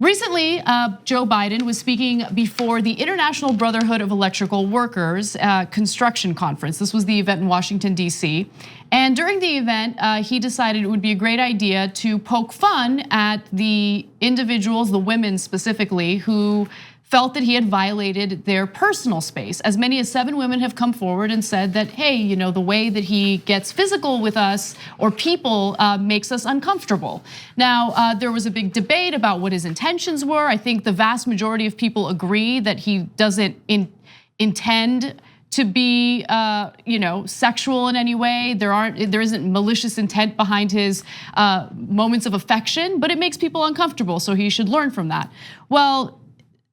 Recently, Joe Biden was speaking before the International Brotherhood of Electrical Workers construction conference. This was the event in Washington, D.C. And during the event, he decided it would be a great idea to poke fun at the individuals, the women specifically, who felt that he had violated their personal space. As many as 7 women have come forward and said that, hey, the way that he gets physical with us or people makes us uncomfortable. Now, there was a big debate about what his intentions were. I think the vast majority of people agree that he doesn't intend to be, sexual in any way. There isn't malicious intent behind his moments of affection, but it makes people uncomfortable, so he should learn from that. Well,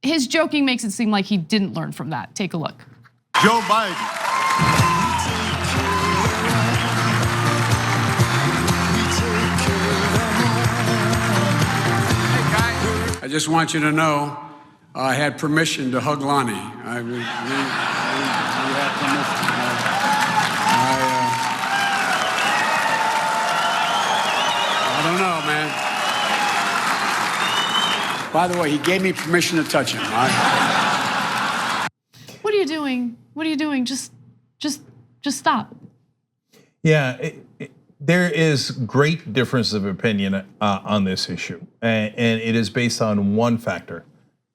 his joking makes it seem like he didn't learn from that. Take a look. Joe Biden. I just want you to know I had permission to hug Lonnie. We had permission. I don't know, man. By the way, he gave me permission to touch him. What are you doing? What are you doing? Just stop. Yeah, there is great difference of opinion on this issue, and it is based on one factor: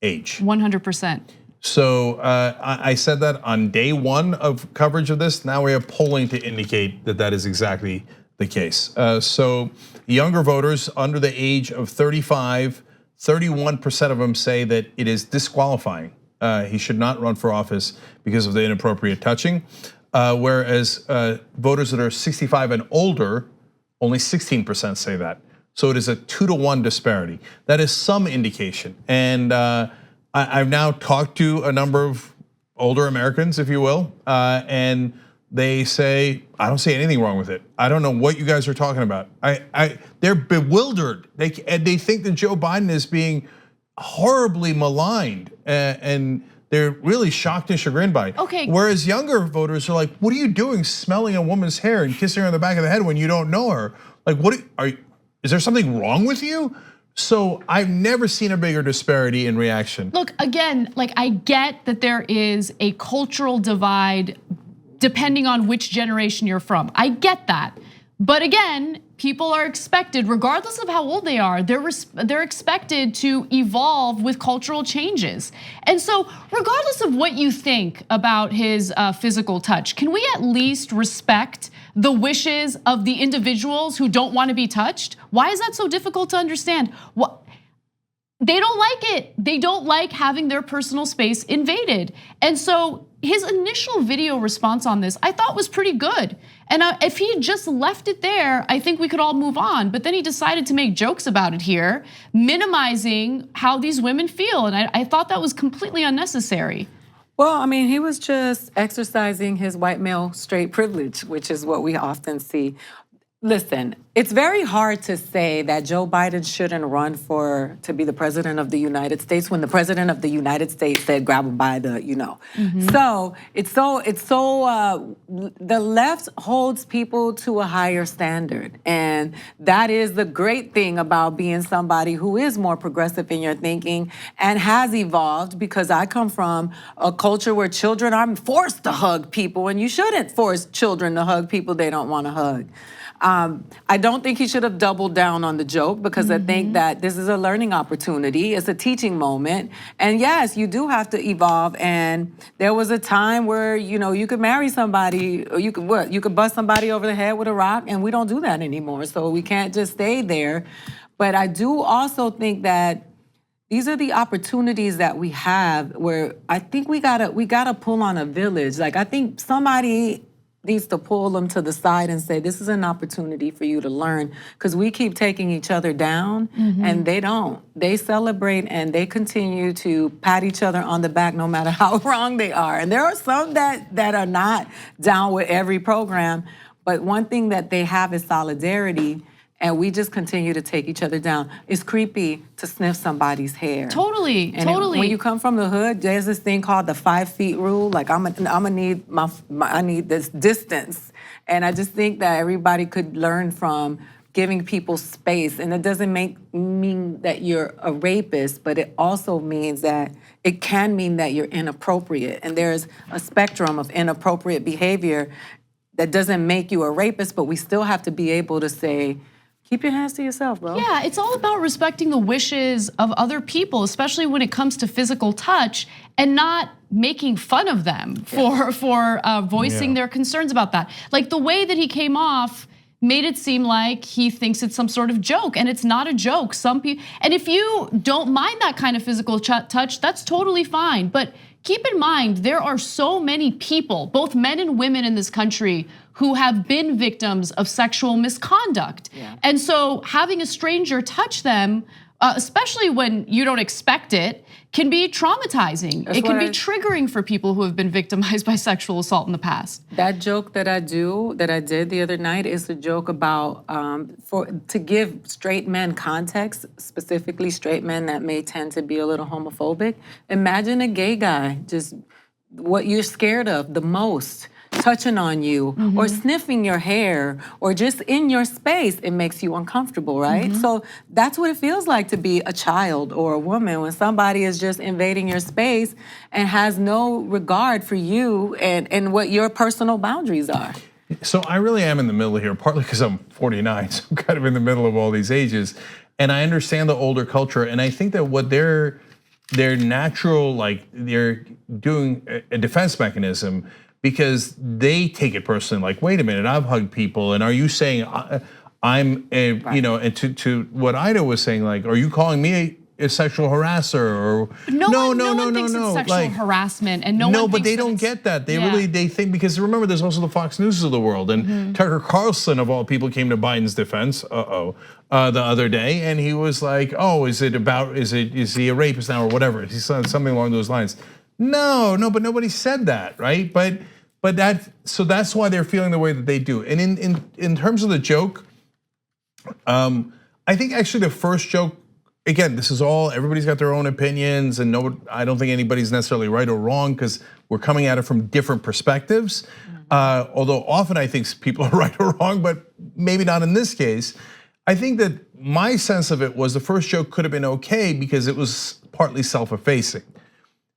age. 100%. So I said that on day 1 of coverage of this. Now we have polling to indicate that that is exactly the case. So younger voters under the age of 35. 31% of them say that it is disqualifying. He should not run for office because of the inappropriate touching. Whereas voters that are 65 and older, only 16% say that. So it is a 2-to-1 disparity. That is some indication. And I've now talked to a number of older Americans, if you will, and they say, I don't see anything wrong with it. I don't know what you guys are talking about. They're bewildered. They think that Joe Biden is being horribly maligned, and they're really shocked and chagrined by it. Okay. Whereas younger voters are like, what are you doing smelling a woman's hair and kissing her on the back of the head when you don't know her? Like, is there something wrong with you? So I've never seen a bigger disparity in reaction. Look, again, I get that there is a cultural divide depending on which generation you're from. I get that. But again, people are expected, regardless of how old they are, they're expected to evolve with cultural changes. And so regardless of what you think about his physical touch, can we at least respect the wishes of the individuals who don't want to be touched? Why is that so difficult to understand? They don't like it. They don't like having their personal space invaded. And so his initial video response on this, I thought was pretty good. And if he just left it there, I think we could all move on. But then he decided to make jokes about it here, minimizing how these women feel. And I thought that was completely unnecessary. Well, I mean, he was just exercising his white male straight privilege, which is what we often see. Listen, it's very hard to say that Joe Biden shouldn't run to be the president of the United States when the president of the United States said grab him by the, So the left holds people to a higher standard. And that is the great thing about being somebody who is more progressive in your thinking and has evolved, because I come from a culture where children are forced to hug people, and you shouldn't force children to hug people they don't want to hug. I don't think he should have doubled down on the joke, because I think that this is a learning opportunity. It's a teaching moment. And yes, you do have to evolve. And there was a time where, you could marry somebody, or you could bust somebody over the head with a rock, and we don't do that anymore. So we can't just stay there. But I do also think that these are the opportunities that we have where I think we gotta pull on a village. I think somebody needs to pull them to the side and say, this is an opportunity for you to learn, because we keep taking each other down, and they don't. They celebrate and they continue to pat each other on the back no matter how wrong they are. And there are some that are not down with every program, but one thing that they have is solidarity. And we just continue to take each other down. It's creepy to sniff somebody's hair. Totally. When you come from the hood, there's this thing called the 5 feet rule. I need this distance. And I just think that everybody could learn from giving people space. And it doesn't mean that you're a rapist, but it also means that it can mean that you're inappropriate. And there's a spectrum of inappropriate behavior that doesn't make you a rapist, but we still have to be able to say, keep your hands to yourself, bro. Yeah, it's all about respecting the wishes of other people, especially when it comes to physical touch, and not making fun of them for voicing their concerns about that. Like the way that he came off made it seem like he thinks it's some sort of joke, and it's not a joke. Some people, and if you don't mind that kind of physical touch, that's totally fine. But keep in mind, there are so many people, both men and women in this country, who have been victims of sexual misconduct. And so having a stranger touch them, especially when you don't expect it, can be traumatizing. It can be triggering for people who have been victimized by sexual assault in the past. That joke that I did the other night is a joke about, to give straight men context, specifically straight men that may tend to be a little homophobic. Imagine a gay guy, just what you're scared of the most, touching on you or sniffing your hair or just in your space, it makes you uncomfortable, right? So that's what it feels like to be a child or a woman when somebody is just invading your space and has no regard for you and what your personal boundaries are. So I really am in the middle here, partly because I'm 49, so I'm kind of in the middle of all these ages. And I understand the older culture, and I think that what their natural, like they're doing a defense mechanism because they take it personally, like, wait a minute, I've hugged people, and are you saying I'm a, you know, and to what Ida was saying, like, are you calling me a sexual harasser or no one thinks it's sexual harassment, and no, but they don't get that. They really they think, because remember, there's also the Fox News of the world, and Tucker Carlson of all people came to Biden's defense, the other day, and he was like, oh, is he a rapist now or whatever? He said something along those lines. No, but nobody said that, right? But that's why they're feeling the way that they do. And in terms of the joke, I think actually the first joke, again, this is all, everybody's got their own opinions, and I don't think anybody's necessarily right or wrong because we're coming at it from different perspectives. Although often I think people are right or wrong, but maybe not in this case. I think that my sense of it was the first joke could have been okay because it was partly self-effacing.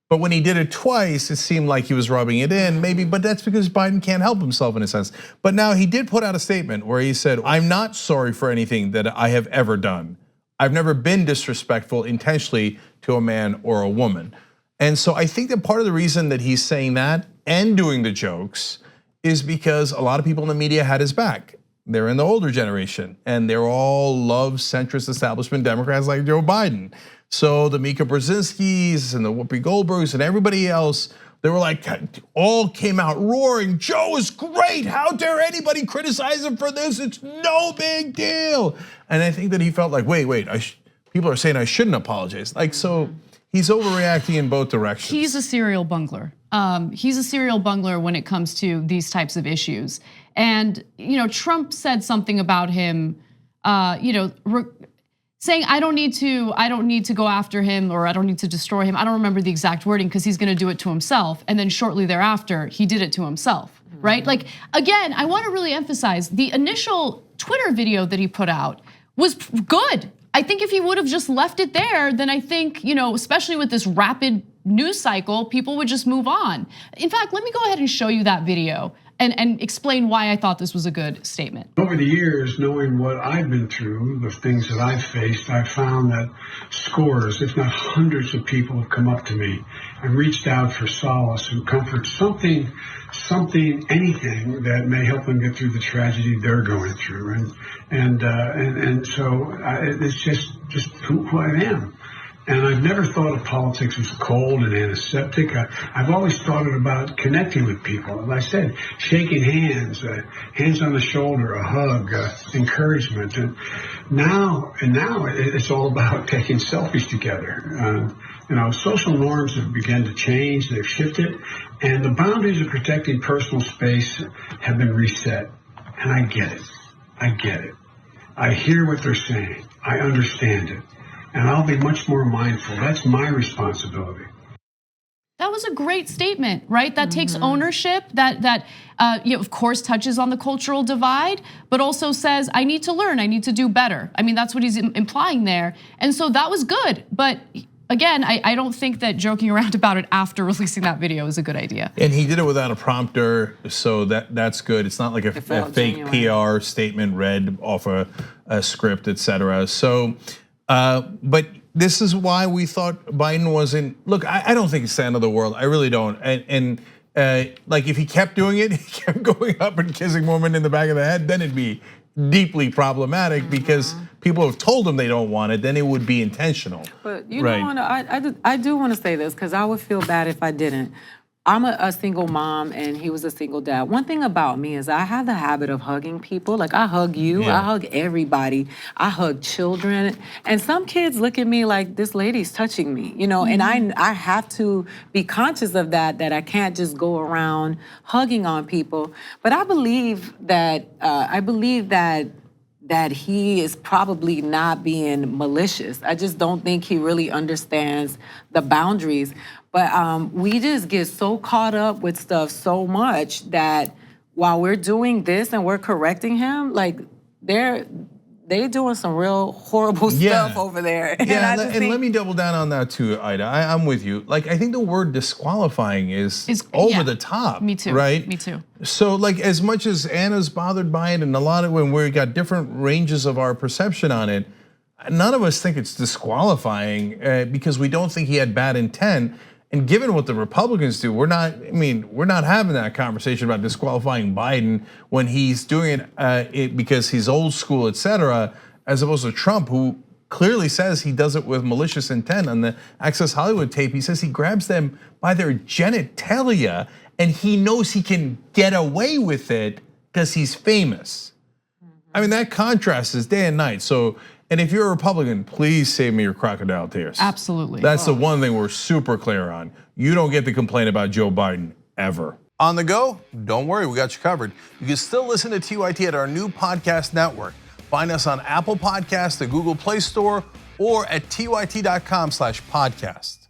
But when he did it twice, it seemed like he was rubbing it in, maybe, but that's because Biden can't help himself in a sense. But now he did put out a statement where he said, I'm not sorry for anything that I have ever done. I've never been disrespectful intentionally to a man or a woman. And so I think that part of the reason that he's saying that and doing the jokes is because a lot of people in the media had his back. They're in the older generation, and they're all love centrist establishment Democrats like Joe Biden. So the Mika Brzezinskis and the Whoopi Goldbergs and everybody else, they were like, all came out roaring, Joe is great, how dare anybody criticize him for this, it's no big deal. And I think that he felt like, wait, people are saying I shouldn't apologize. Like, so he's overreacting in both directions. He's a serial bungler. He's a serial bungler when it comes to these types of issues. And Trump said something about him, saying I don't need to go after him, or I don't need to destroy him. I don't remember the exact wording because he's gonna do it to himself. And then shortly thereafter, he did it to himself, right? Like, again, I wanna really emphasize the initial Twitter video that he put out was good. I think if he would have just left it there, then I think, especially with this rapid news cycle, people would just move on. In fact, let me go ahead and show you that video and explain why I thought this was a good statement. Over the years, knowing what I've been through, the things that I've faced, I've found that scores, if not hundreds of people have come up to me and reached out for solace and comfort, something, anything that may help them get through the tragedy they're going through. And so it's just who I am. And I've never thought of politics as cold and antiseptic. I've always thought about connecting with people. Like I said, shaking hands, hands on the shoulder, a hug, encouragement. And now it's all about taking selfies together. Social norms have begun to change, they've shifted, and the boundaries of protecting personal space have been reset. And I get it. I hear what they're saying. I understand it. And I'll be much more mindful. That's my responsibility. That was a great statement, right? That takes ownership, that of course touches on the cultural divide, but also says, I need to learn, I need to do better. I mean, that's what he's implying there. And so that was good, but again, I don't think that joking around about it after releasing that video is a good idea. And he did it without a prompter, so that's good. It's not like a fake PR statement read off a script, etc. So, but this is why we thought Biden wasn't. Look, I don't think it's the end of the world. I really don't. And like if he kept doing it, he kept going up and kissing women in the back of the head, then it'd be deeply problematic because people have told him they don't want it, then it would be intentional. But you know, I do want to say this because I would feel bad if I didn't. I'm a single mom and he was a single dad. One thing about me is I have the habit of hugging people. Like I hug you, I hug everybody. I hug children. And some kids look at me like this lady's touching me, you know, and I have to be conscious of that I can't just go around hugging on people. But I believe that that he is probably not being malicious. I just don't think he really understands the boundaries. But we just get so caught up with stuff so much that while we're doing this and we're correcting him, like they're doing some real horrible stuff over there. Yeah, and let me double down on that too, Ida. I'm with you. Like I think the word disqualifying is over the top. Me too. Right? Me too. So like as much as Anna's bothered by it, and a lot of when we got different ranges of our perception on it, none of us think it's disqualifying because we don't think he had bad intent. And given what the Republicans do, we're not having that conversation about disqualifying Biden when he's doing it because he's old school, etc., as opposed to Trump, who clearly says he does it with malicious intent. On the Access Hollywood tape, he says he grabs them by their genitalia and he knows he can get away with it because he's famous. I mean, that contrast is day and night. So, and if you're a Republican, please save me your crocodile tears. Absolutely. That's the one thing we're super clear on. You don't get to complain about Joe Biden ever. On the go? Don't worry, we got you covered. You can still listen to TYT at our new podcast network. Find us on Apple Podcasts, the Google Play Store, or at tyt.com/podcast.